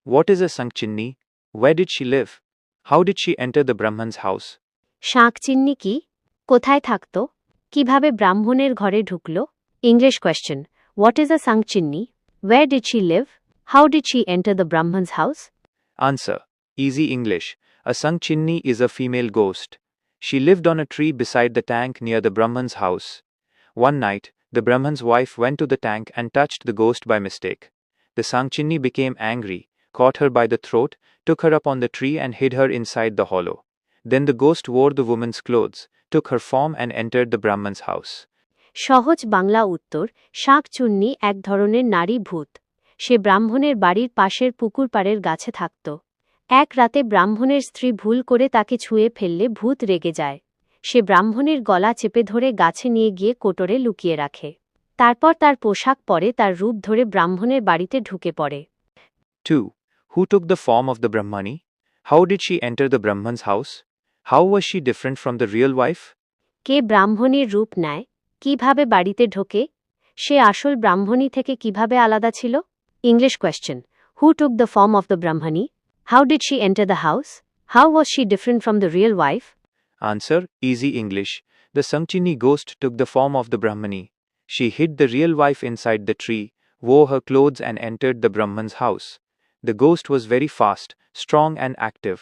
What is a Sankchinni? Where did she live? How did she enter the Brahman's house? শাঁকচিন্নি কি? কোথায় থাকত? কিভাবে ব্রাহ্মণের ঘরে ঢুকল? English question. What is a Sankchinni? Where did she live? How did she enter the Brahman's house? Answer. Easy English. A Sankchinni is a female ghost. She lived on a tree beside the tank near the Brahman's house. One night, the Brahman's wife went to the tank and touched the ghost by mistake. The Sankchinni became angry, caught her by the throat, took her up on the tree and hid her inside the hollow. Then the ghost wore the woman's clothes, took her form and entered the Brahman's house. সহজ বাংলা উত্তর শাঁকচুন্নি এক ধরনের নারী ভূত। সে ব্রাহ্মণের বাড়ির পাশের পুকুর পাড়ের গাছে থাকত। এক রাতে ব্রাহ্মণের স্ত্রী ভুল করে তাকে ছুঁয়ে ফেললে ভূত রেগে যায়। সে ব্রাহ্মণের গলা চেপে ধরে গাছে নিয়ে গিয়ে কোটরে লুকিয়ে রাখে। তারপর তার পোশাক পরে তার রূপ ধরে ব্রাহ্মণের বাড়িতে ঢুকে পড়ে। 2. Who took the form of the Brahmani? How did she enter the Brahman's house? How was she different from the real wife? কে ব্রাহ্মণীর রূপ নেয়? কিভাবে বাড়িতে ঢোকে? সে আসল ব্রাহ্মণী থেকে কিভাবে আলাদা ছিল? English question. Who took the form of the Brahmani? How did she enter the house? How was she different from the real wife? Answer. Easy English. The Sankchinni ghost took the form of the Brahmani. She hid the real wife inside the tree, wore her clothes and entered the Brahman's house. The ghost was very fast, strong and active.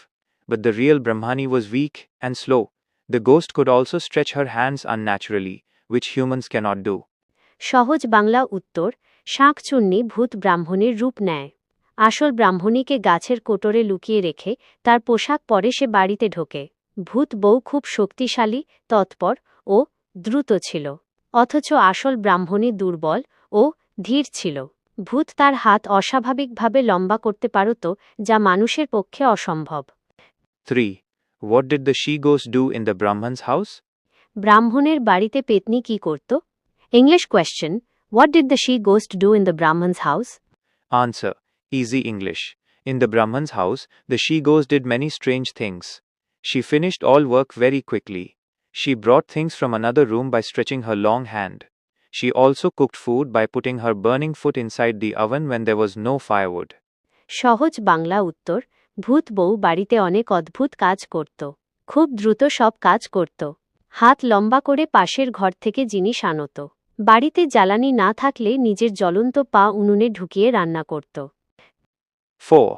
But the real Brahmani was weak and slow. The ghost could also stretch her hands unnaturally, which humans cannot do. সহজ বাংলা উত্তর শাঁকচুন্নি ভূত ব্রাহ্মণের রূপ নেয়। আসল ব্রাহ্মণীকে গাছের কোটরে লুকিয়ে রেখে তার পোশাক পরে সে বাড়িতে ঢোকে। ভূত বউ খুব শক্তিশালী, তৎপর ও দ্রুত ছিল। অথচ আসল ব্রাহ্মণী দুর্বল ও ধীর ছিল। ভূত তার হাত অস্বাভাবিকভাবে লম্বা করতে পারত, যা মানুষের পক্ষে অসম্ভব। 3. What did the she-ghost do in the Brahman's house? ব্রাহ্মণের বাড়িতে পেতনি কি করত? English question. What did the she-ghost do in the Brahman's house? Answer. Easy English. In the Brahman's house, the she-ghost did many strange things. She finished all work very quickly. She brought things from another room by stretching her long hand. She also cooked food by putting her burning foot inside the oven when there was no firewood. সহজ বাংলা উত্তর ভূত বউ বাড়িতে অনেক অদ্ভুত কাজ করত। খুব দ্রুত সব কাজ করত। হাত লম্বা করে পাশের ঘর থেকে জিনিস আনত। বাড়িতে জ্বালানি না থাকলে নিজের জ্বলন্ত পা উনুনে ঢুকিয়ে রান্না করত। 4.